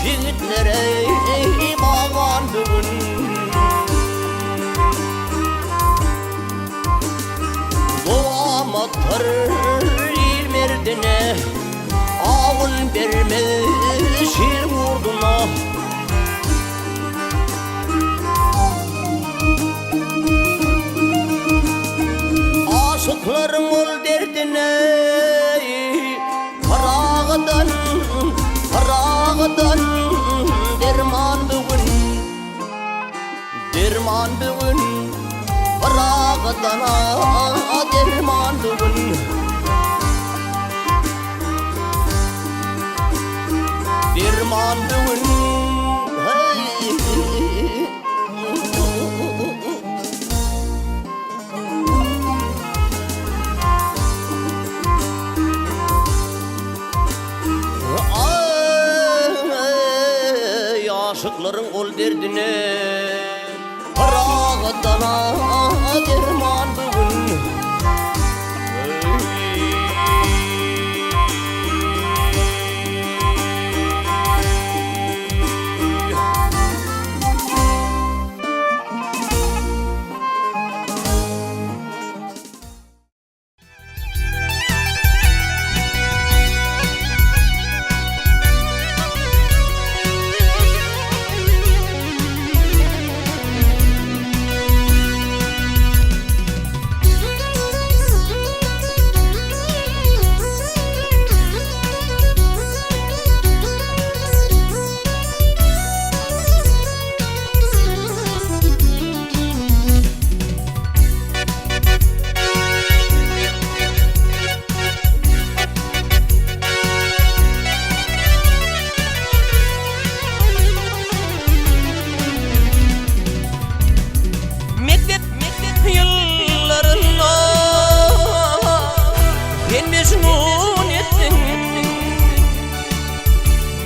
yigitlere bağlandığın doğamatar il merdine ağın vermez şir vurduna aşıkların ol derdine karağıdan derman bugün karağıdan derman bugün derman bugün aşıkların ol derdine karağıdan derman bugün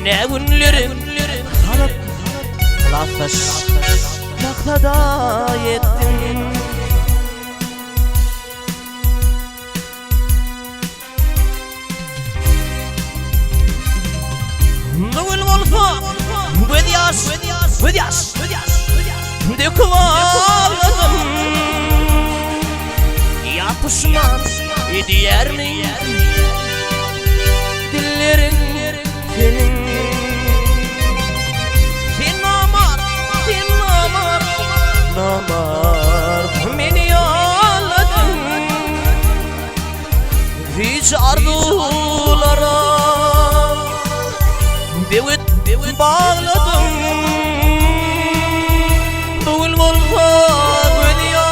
ne günlerin kalıp lafış taklada yettin Nugul olsa Vedyas döküp ağladım yapışman ediyer mi dillerin senin namar beni yolladın hiç arzulara devlet bağladım bugün olsa Vedyas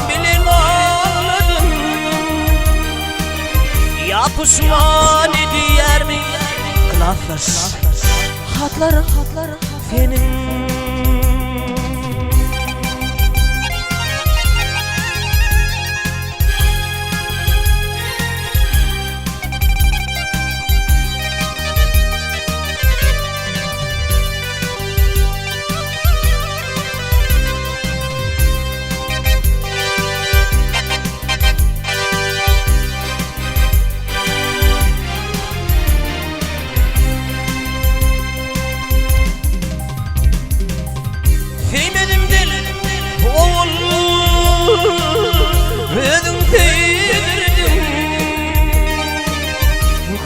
bilin ağladım yapışman ediyer mi kılafır hatları senin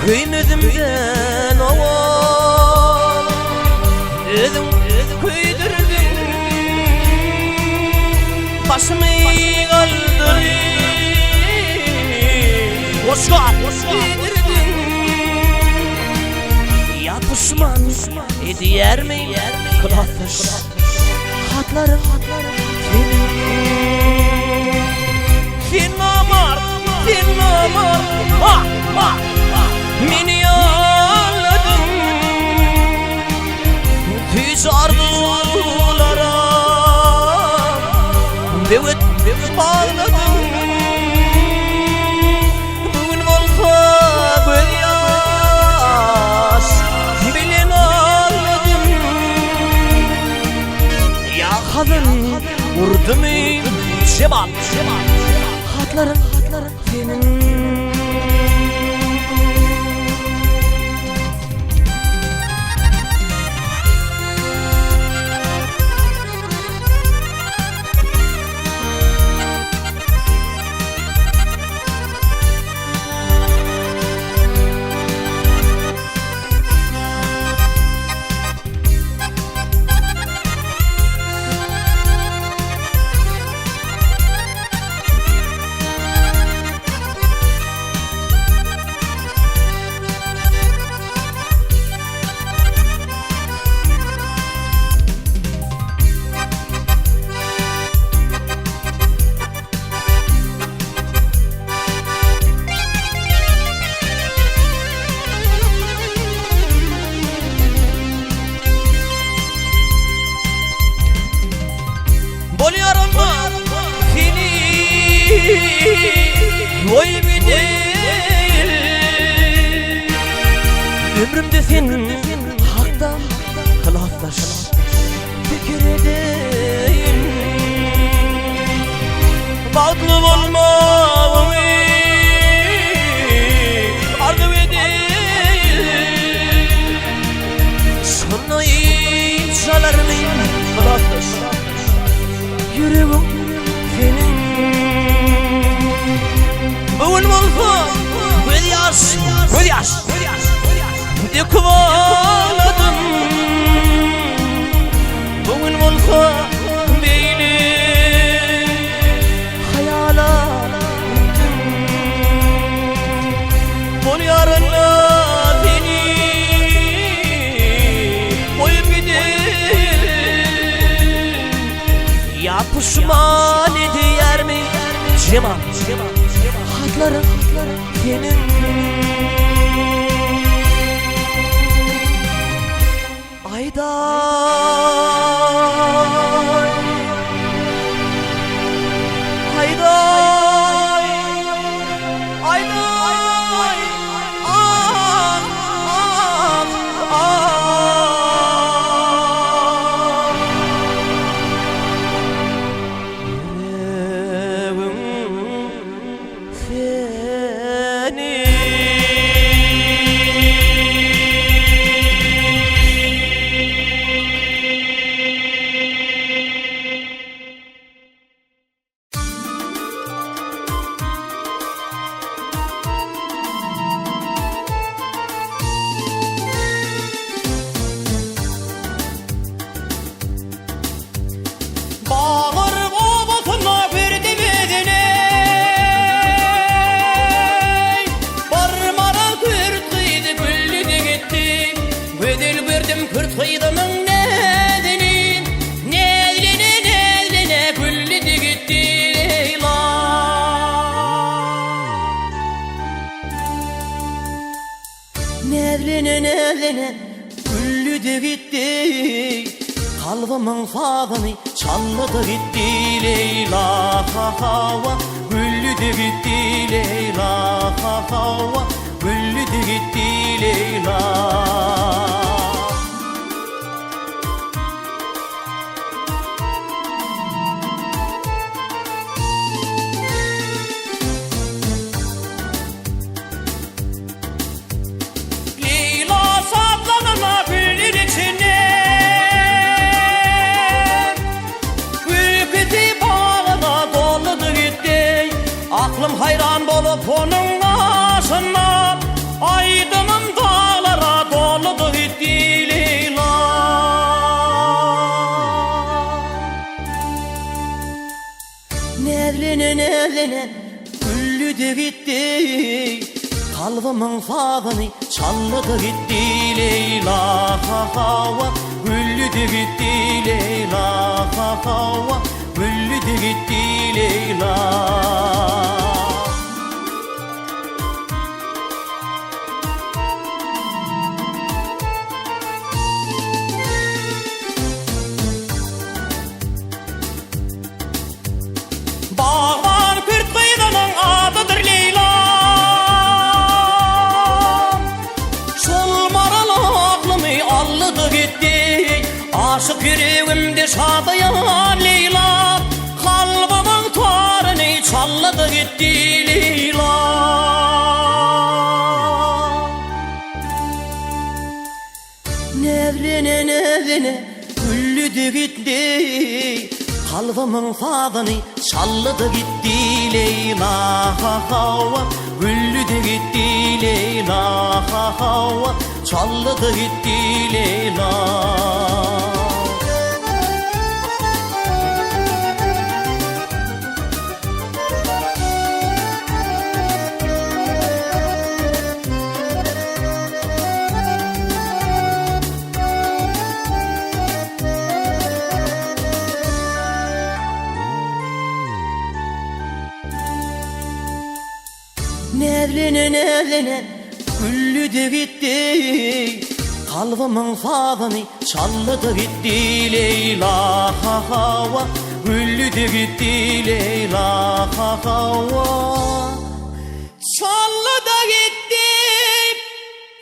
Kıymetimden oğul Ödüm kıydırdın Başımı kaldırın Boşlar kıydırdın Yapışman ediyer mi kılafış hatları senin Sen namar Beni yolladın hiç arzulara devlet bağladın bugün olsa Vedyas bilin ağladım yakadın vurdu mu şebat hatların senin oy bir değil. Ömrümde senin haktan kılaflaş fikir edeyim. Bağlı olmamı arzu edeyim. Sana çalarım kılaflaş yüreğim senin. Bugün olsa göz yaş döküvaladım. Bugün olsa beni hayala ettim. Bol yarınla seni koyup gidelim. Ya pişman eder mi Cemal? Hatlarım senin. Ayday Ayday Ayday ah ah ah. Yüreğim senin. Nevlene güllü de gitti. Kalbımın fadını çaldı da gitti. Leyla hava güllü de gitti. Leyla hava güllü de gitti. Leyla. Aklım hayran bolup onun aşına, aydınım dağlara doludu gitti Leyla. Nevlene güllü de gitti. Kalbımın fadını çaldı da gitti. Leyla hava güllü de gitti. Leyla hava güllü de gitti. Leyla. Bağlar Kürt kıyıdanın adıdır Leyla. Solmaralı aklımı aldı gitti. Aşık yüreğimde şadıyan Leyla. Kalbımın tarını çaldı gitti Leyla. Nevlene güllü de gitti. Kalbımın fadını çaldı da gitti Leyla hava güllü de gitti. Leyla hava çaldı da gitti Leyla. Nevlene güllü de gitti. Kalbımın fadını çaldı da gitti Leyla hava güllü de gitti Leyla çallı da gitti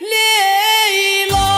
Leyla.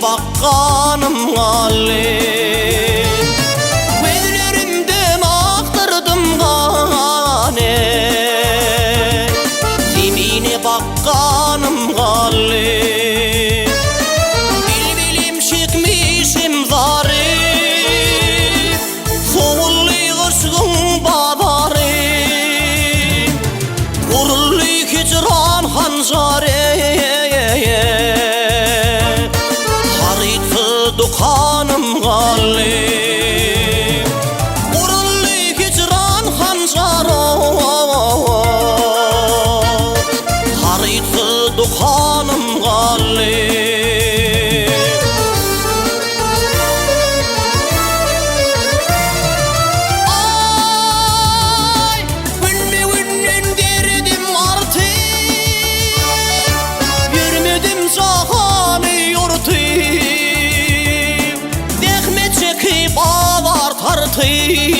Bakkanım gali gözlerimden aktırdım gane zemine bakkanım gali bilbilim çıkmışım zarif soğullu kışkın badarı gururlu hicran hanzarı Dukanım gali gururlu hicran hanzaro harita dukanım gali ay günme günden derdim artık yürümedim zahanı yurtu bağlar tartıyım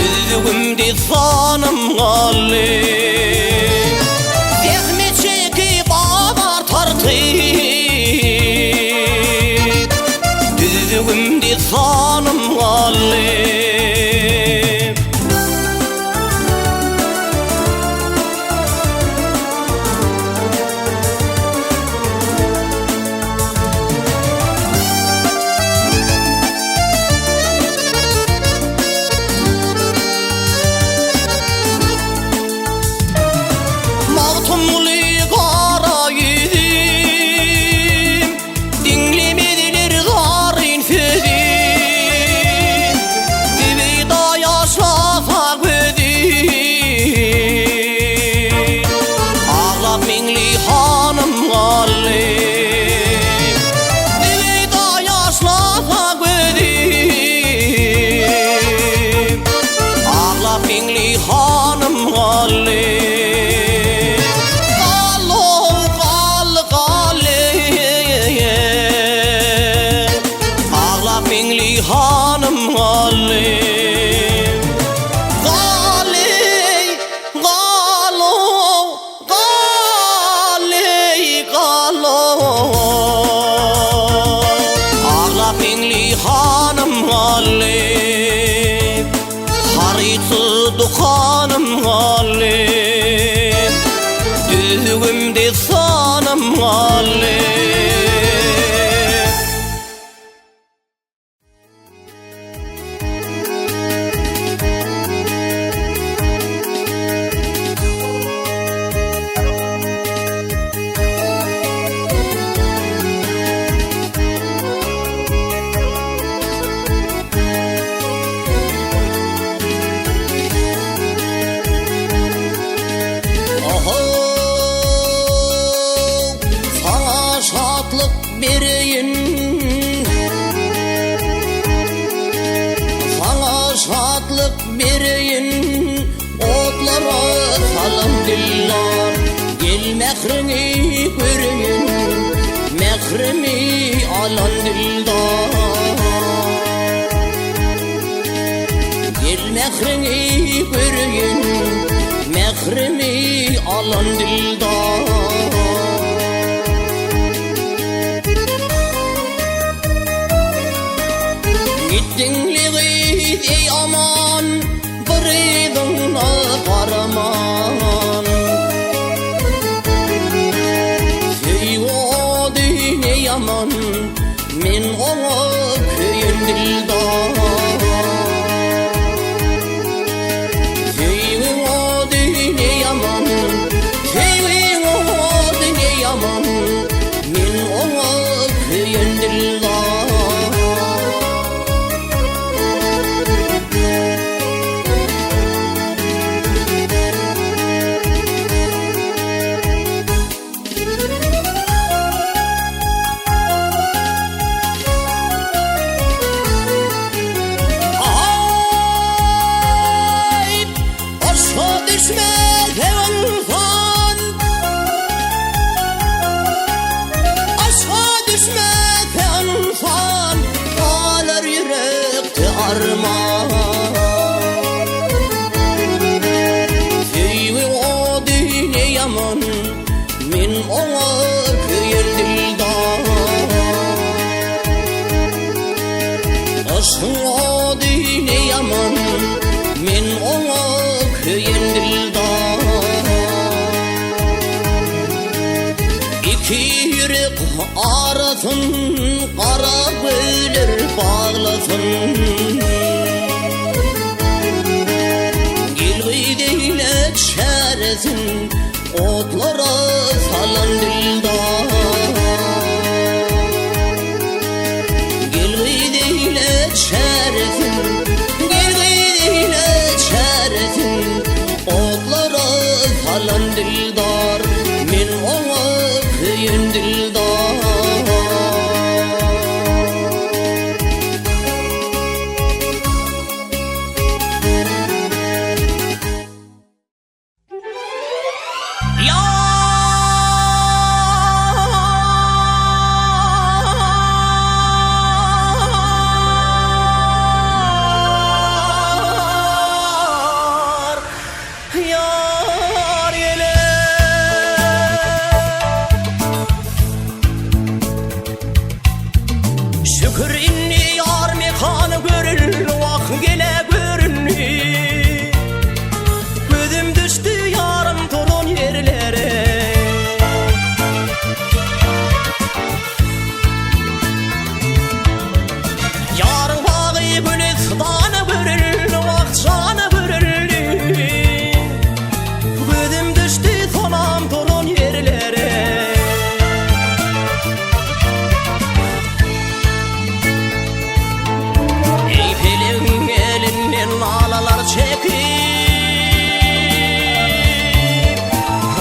üzgümde sanım gali zehmi çekip bağlar tartıyım üzgümde sanım gali hanım gali ağla pingli hanım gali ağla pingli hanım gali harita dukanım gali üzgümde sanım gali şatlık bereyim sana şatlık bereyim otlara salım dillar gel mehrini göreyim mehrimi alan dildar gel mehrini göreyim mehrimi alan dildar Gittinliği ey aman, bir idinna karaman yaman, men oňa köýen dildar. Aşkyň odyny yaman, men oňa köýen dildar. İki yürek arasın, qara göýler baglasyn. Gilgideyle çäresin, otlara salan dildar. Gilgideyle çäresin, gilgideyle çäresin, otlara salan dildar. Men oňa köýen dildar. Şükür inni yar mekanı görül, vak gele görünni. Gözüm düştü yarım torun yerlere. Yar bağı gülis danı görül, vak canı görüldü. Gözüm düştü sonam torun yerlere. Alalar çekip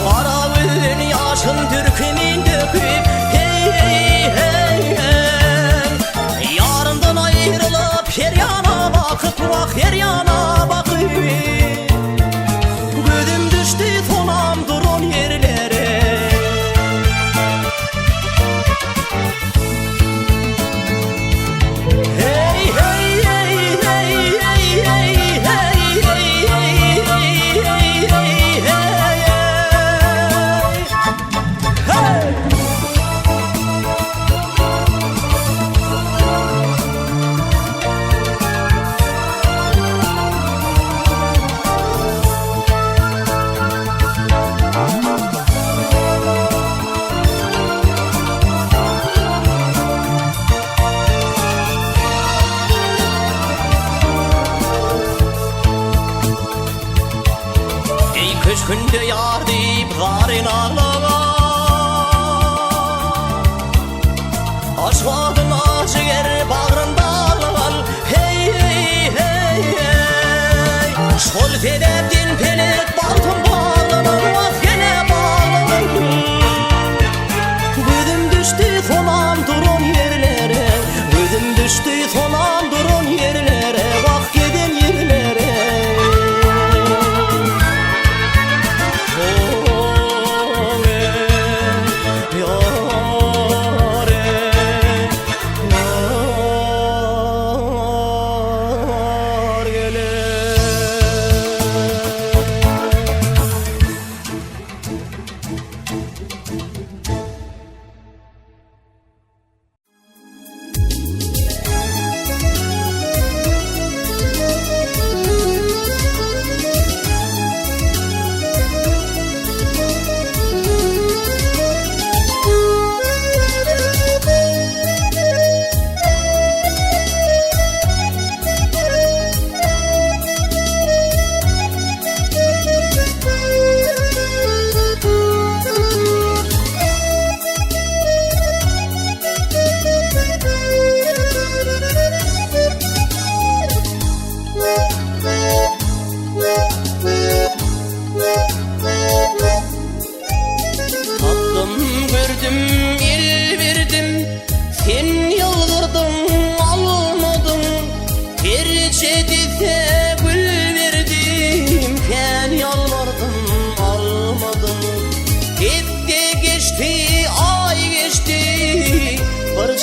Karavülün yaşın türkünün döküp Hey hey hey hey Yarından ayrılıp her yana bakıp Bak her yana bakıp Gözüm düştü sonam durun yerlere. Hey hey hey hey hey Kış günde yar deyip garın ağlama, açmadın acı yer bağrında ağlaman. Hey hey hey hey Şol federdin pelek baltın bağlaman, vaz gene bağlaman. Gözüm düştü sonam durun yerlere. Gözüm düştü sonam durun yerlere. Bak gidin yerlere.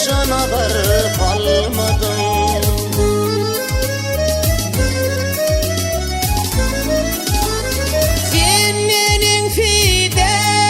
canavar kalmadım. Senin fide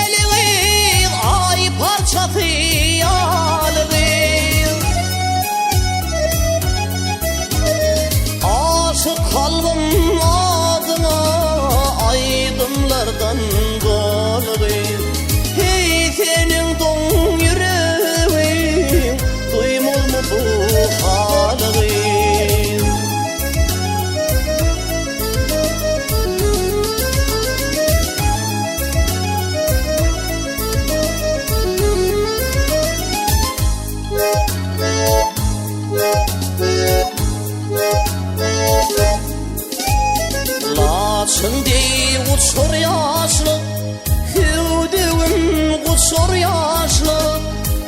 sor yaşlı.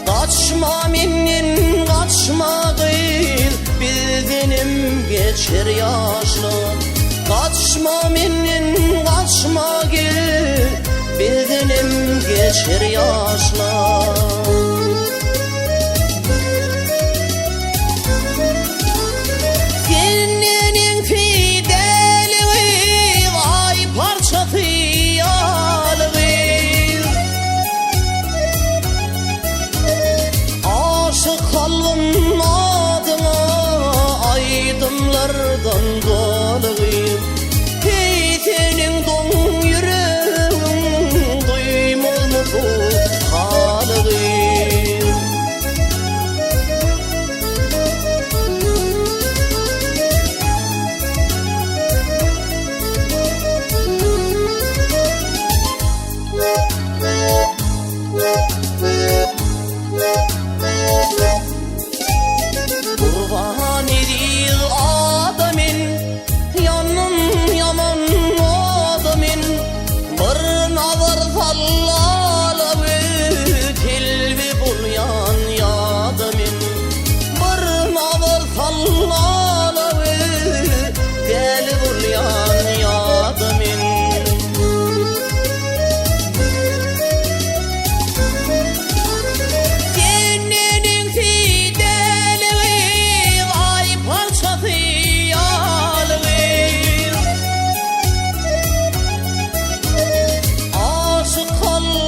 Kaçma menden kaçma gıyl, bildinim geçer yaşlı. Kaçma menden kaçma gıyl, bildinim geçer yaşlı. Senin fideliği ay parçası yalığı. Aşık kalbim adına aydınlardan doluyum. Hey senin don yüreğin duymaz mı bu halığı? Kurban edir adamın, yanım yaman adamın. Bir nazar sallalı telvi bulyan yadamın. Bir nazar sallalı telvi bulyan yadamın. Senin fideliği ay parçası yalığı. Aşık kalbim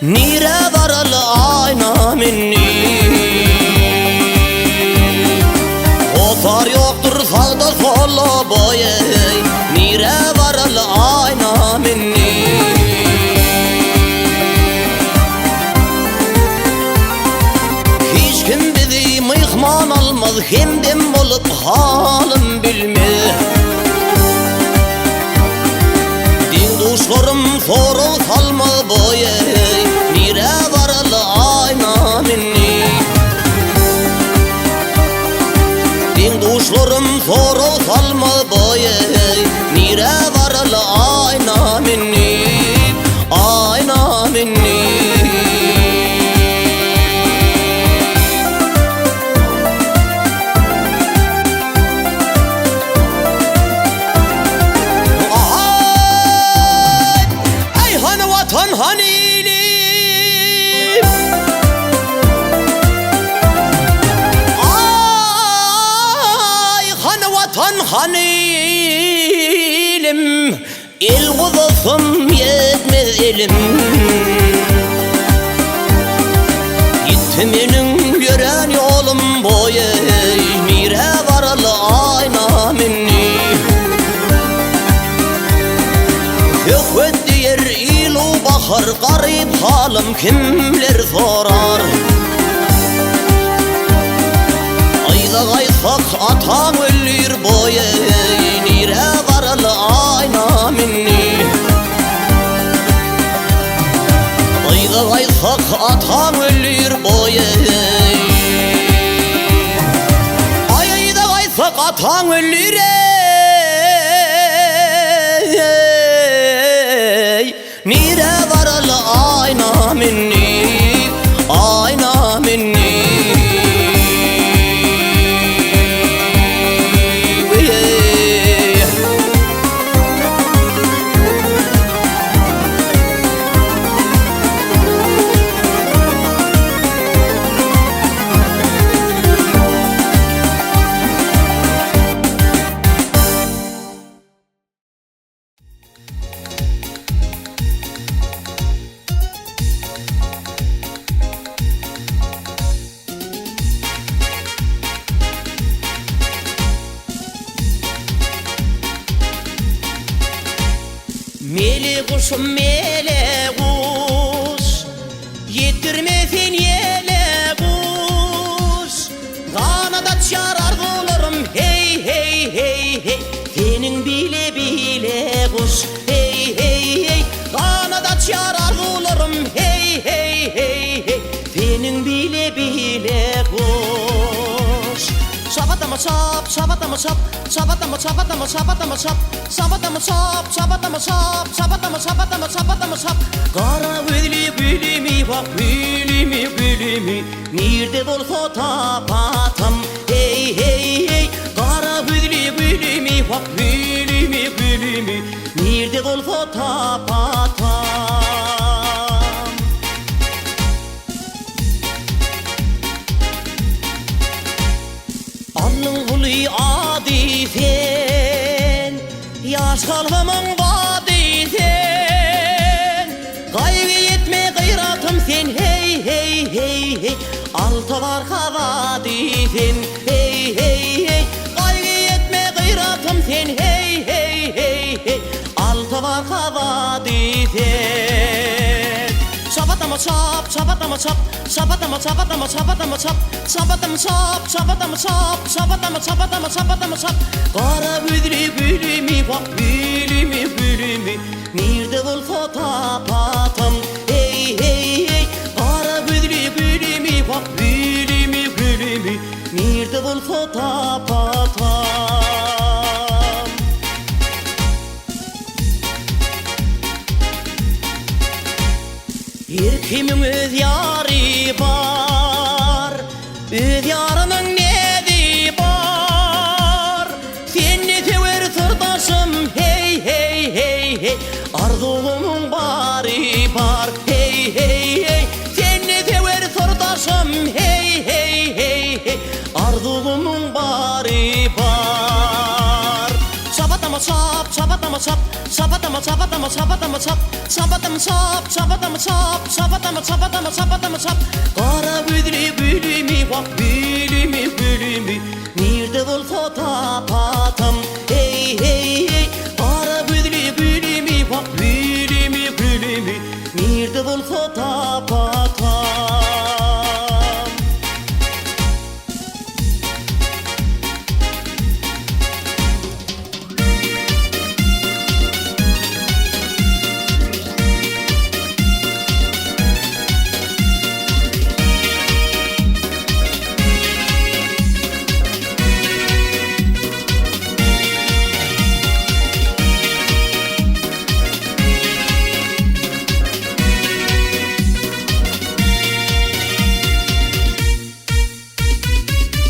Nire varal ayna minni Otar yoktur sağda sola boye Nire varal ayna minni Hiç kim bizi mihman almaz Hemdem olup halim bilmez Din duşlarım soru salmaz boye Nire varal ayna minni Din duşlarım soru salmaz boye Nire varal ayna minni Ayna minni Vatan hanilim Ay han vatan hanilim El uzasım yetmez elim Gittim benim gören yolum boyu Nire varal ayna minni Hükmet diyer ilu bakar garip halim kimler sorar Ayda kaysak atan ölür boye Nire varal ayna minni Ayda kaysak atan ölür boye Ayda kaysak atan ölür Nire varal ayna minni Ayna minni Mele kuşum mele kuş Yetirmesin yele kuş Kanada çarar bulurum hey hey hey hey Senin bile bile kuş hey hey hey Kanada çarar bulurum hey hey hey hey Senin bile bile kuş Şabatama çap, şabatama çap Şabatama çabatama çabatama çap Şabatama çap, şabatama çap Şabatama çabatama çabatama çap Kara gözlü gülümü bak gülümü gülümü Nerede bolsa tapatam hey hey hey Kara gözlü gülümü bak gülümü gülümü Nerede bolsa tapatam Alnın huli adi sen Yaş kalbımın vadi sen Kaygı etme gayratım sen hey hey hey hey Altı var havadi sen hey hey hey Kaygı etme gayratım sen hey hey hey hey Altı var havadi sen Şabatama çap, şabatama çap Şabatama çabatama çabatama çap Şabatama çap, şabatama çap Şabatama çabatama çabatama çap Kara gözlü gülümü bak gülümü gülümü Nerede olsa tapatam hey hey hey Kara gözlü gülümü bak gülümü gülümü Nerede bulsa tapatam. Her kimin öz yarı var, öz yarının nedi var. Seni sever sırdaşım hey hey hey hey, arzumun bari var hey hey hey. Seni sever sırdaşım hey hey hey hey, arzumun bari var. Şabatama şap, şabatama şap, şabatama şabatama şabatama şap, şabatama şap, şabatama şap, şabatama şabatama şabatama şap. Kara büdülü bülümü bak bülümü bülümü, nerede bulsa tapatam hey hey hey. Kara büdülü bülümü bak bülümü bülümü, nerede bulsa tapatam.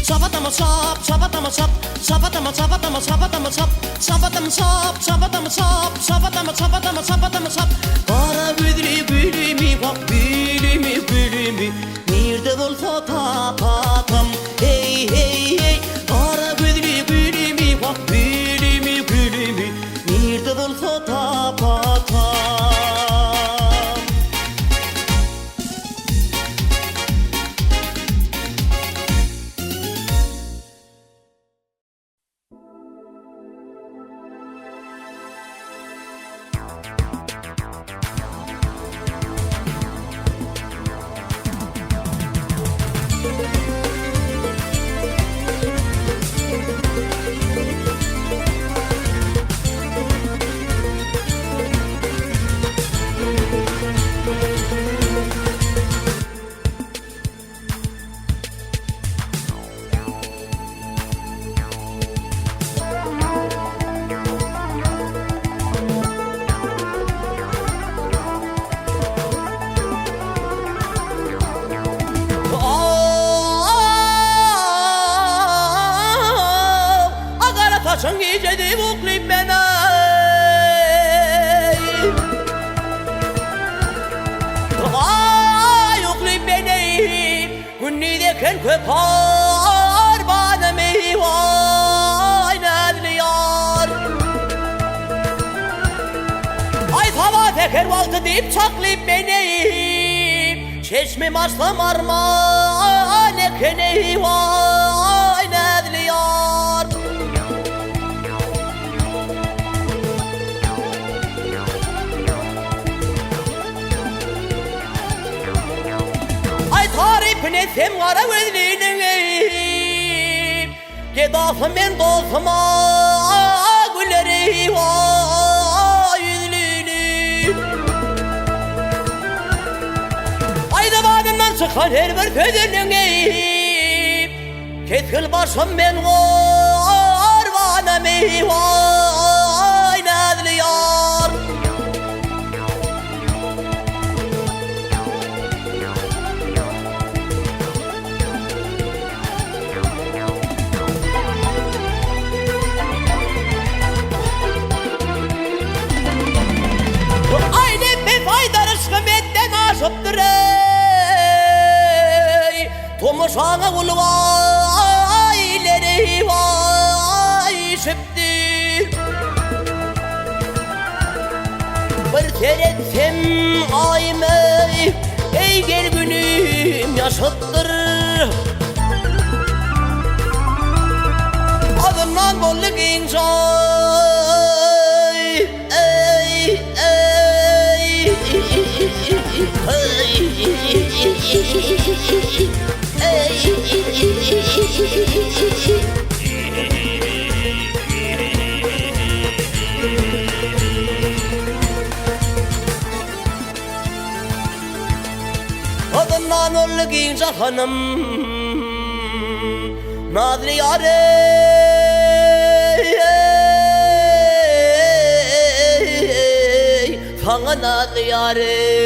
Şabatama şap, şabatama şap, şabatama şabatama şabatama şap, şabatama şap, şabatama şap, şabatama şabatama şabatama şap. Kara büdülü bülümü bak bülümü bülümü, nerede bulsa tapatam hey hey hey. Kara büdülü bülümü bak bülümü bülümü, nerede bulsa tapatam. Saçın gecedi buklayıp beni yoklayıp beni günnideken köpar bana meyvay nedli yar. Ay sabah teker vakti deyip çaklayıp beni çeşmem açsam armağan ekene vay nedli yar. Tarifin etsem kara gözlüğünü, gedasın ben dostuma gülleri vay yüzlüğünü. Ay damadımdan çıkan her bir sözünü, ketkil başım ben var bana meyvay nedli yar. Aşıptır ey Tomuşana kul vayleri vay şıptır. Bir teretsem ayımı ey gel günüm yaşıttır. Adımdan bolluk incay ey ey Adından oğlu giyince hanım Nazlı yâre sana nazlı yâre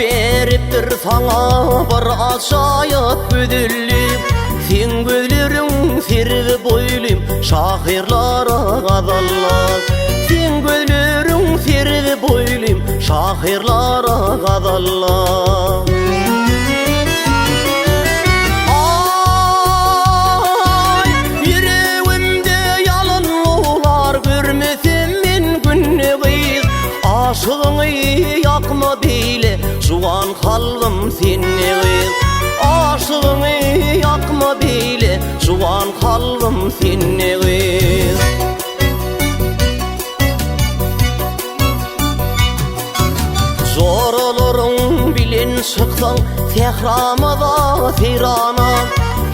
beripdir sana bir aşayıp ödüllüm sen gözlerin sergi boylum şahirlara gadallar sen gözlerin sergi boylum şahirlara gadallar ay yüreğimde yalanlar görmesem men günne kıyız aşığını yakma bile şu an kalbim seni aşığını yakma bile şu an kalbim seni zor olurun bilin çıksan sehramada firana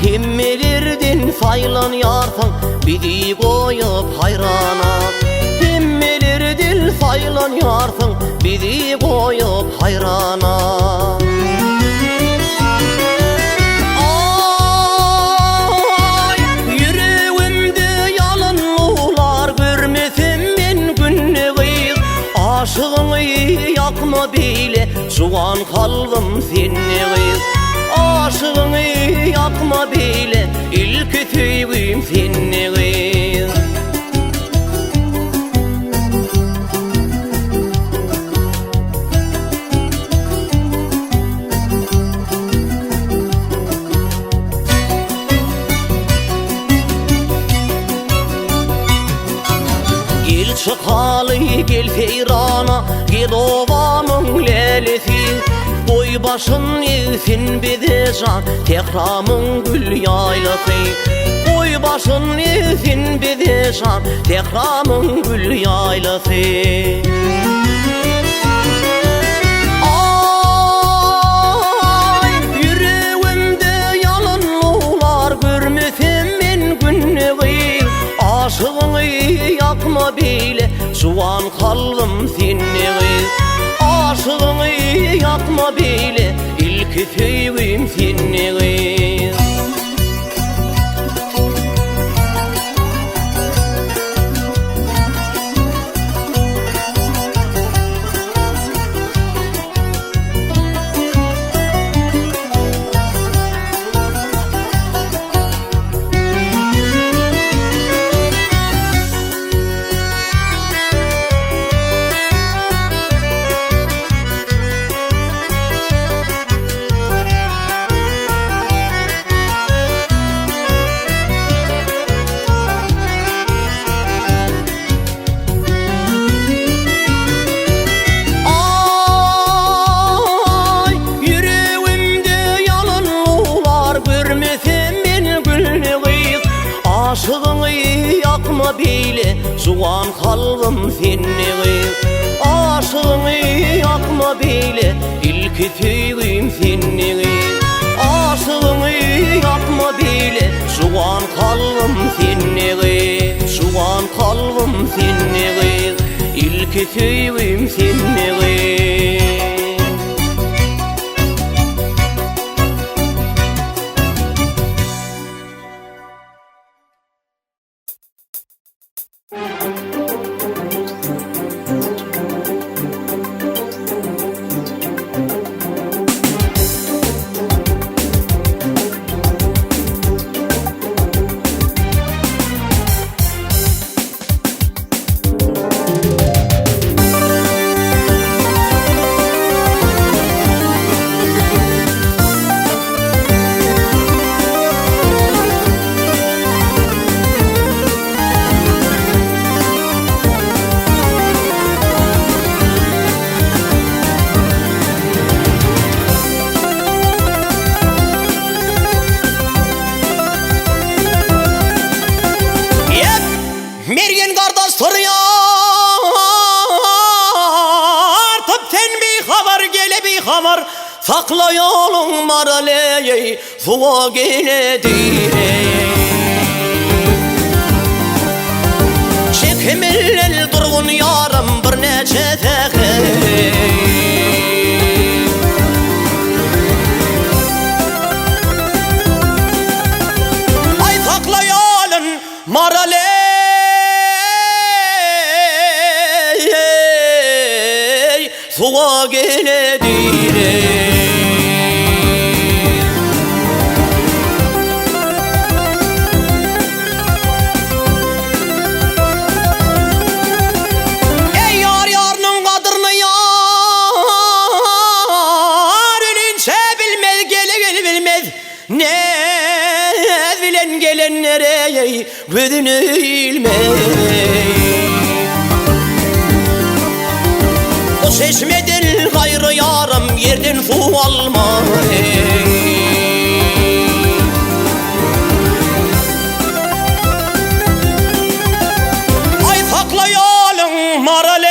himmelerden saylan yarsan bizi koyup hayrana himmelerden saylan yarsan bizi koyup hayrana ay yüreğimde yalanlar görmesem men günne kıyız aşığını yakma bile şu an kalbim seni aşığını yakma bile ilk sevgim seni gel çıkalı gel feyrana gel ovamın lelesi boy başın evsin bize can tekramın gül yaylası boy başın evsin bize can tekramın gül yaylası ay yüreğimde yalanlar görmesem men günne kıyım aşığını yakma bile şu an kalbim seni aşığını yakma bile ilk sevgim seni aşığını yakma bile şu an kalbim seni aşığını yakma bile ilk sevgim seni aşığını yakma bile şu an kalbim seni şu an kalbim seni ilk sevgim seni sakla yolun maraley suva geledir. Çekimiller durgun yarım bir neçe teğe. Ay sakla yolun maraley suva geledir. Gelenlere gözünü ilmez. O çeşmeden gayrı yarım yerden su alma. Ay sakla yolun maraley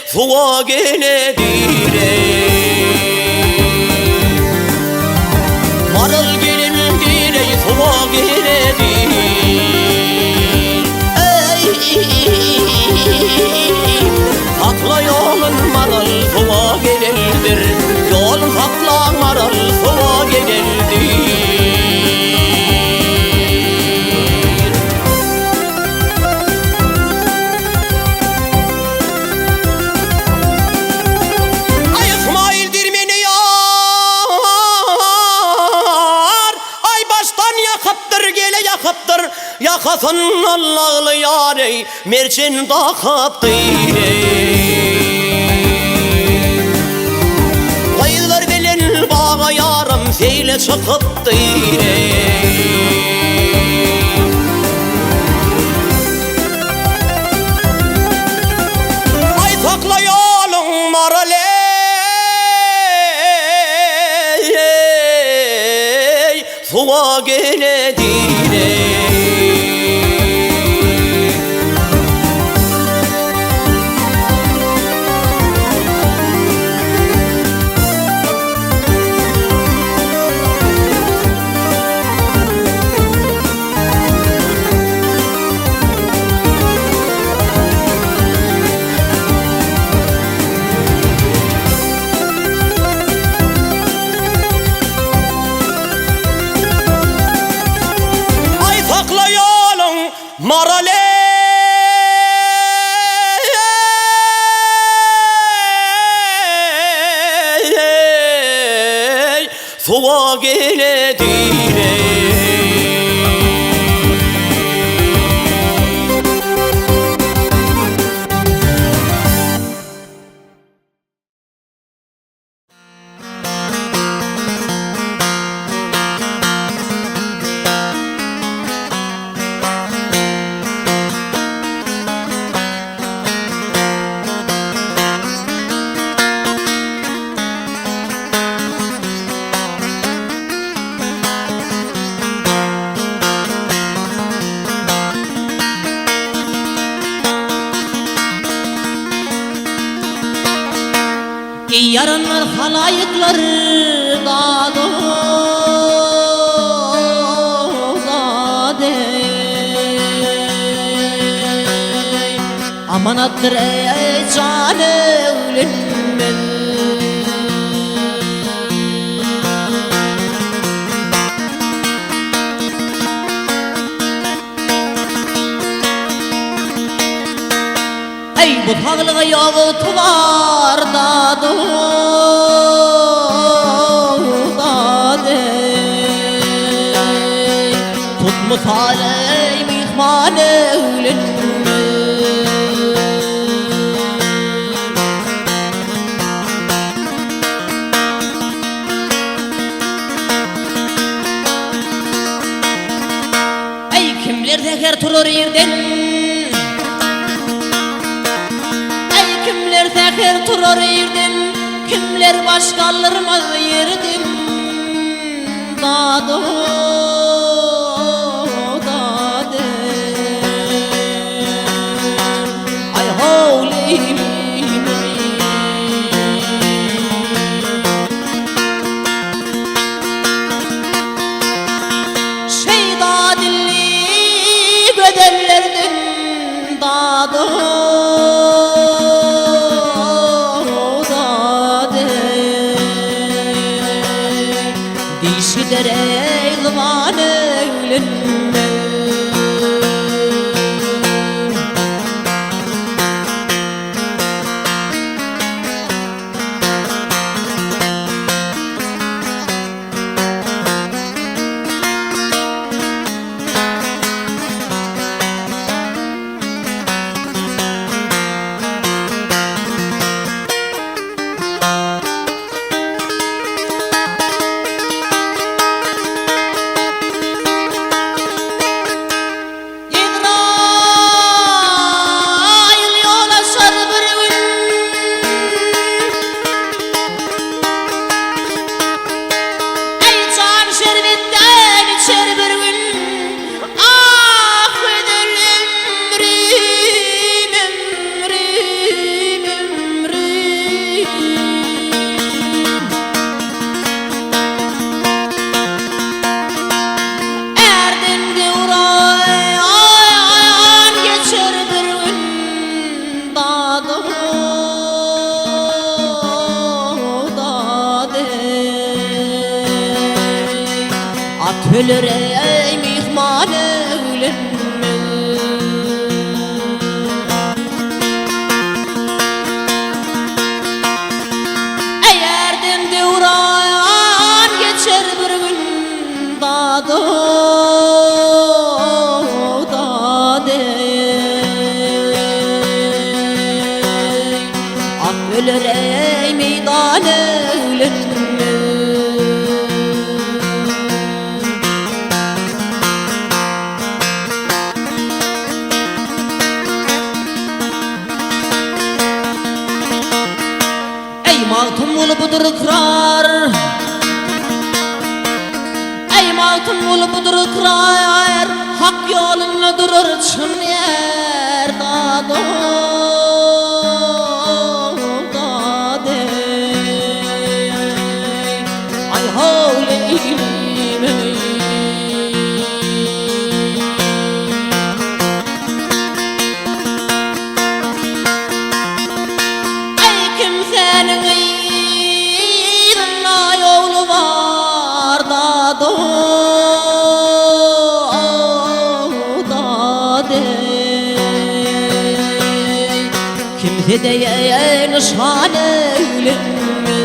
suva geledir. Marıl gelin direy suva geledir. Sakla yolun marıl suva geledir. Yolun sakla marıl suva geledir. Ay İsmail dirmeni yakıptır, yakasın Allah'lı yâre merçin dağıptır. Kayılar belin bağa yarım feyle çıkıptır. Ay sakla yolun maraley suva geledir. Maraley suva geledir. Yarınlar halayıklar dağda amanattır ey can evlenmez. Ey bu tağlığa yağı tuvar dağda tutmuş aley mihman evlenme. Ey kimler teker turur yerden, ey kimler teker turur yerden, kimler baş kaldırmaz yerden dağda. Ay holy Dişidir eyliman öğlenme Ölür ey mihman öğlenme Eğerden devran geçer bir gün dadı Ak ölür ey meydan öğlenme Matım ol budur kırar Ey matım ol budur kırar Hak yolunda durur çın yer Dado Ay havleylim Ey kimsenin Kimse de nişan eylenme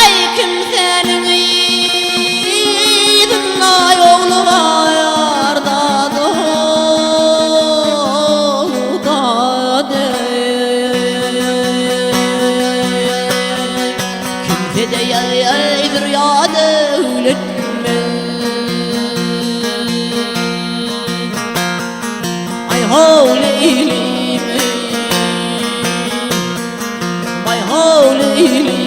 Ey kimsenin idinna yolu var da Kimse de yaydır ya devletme Havleylim Vay havleylim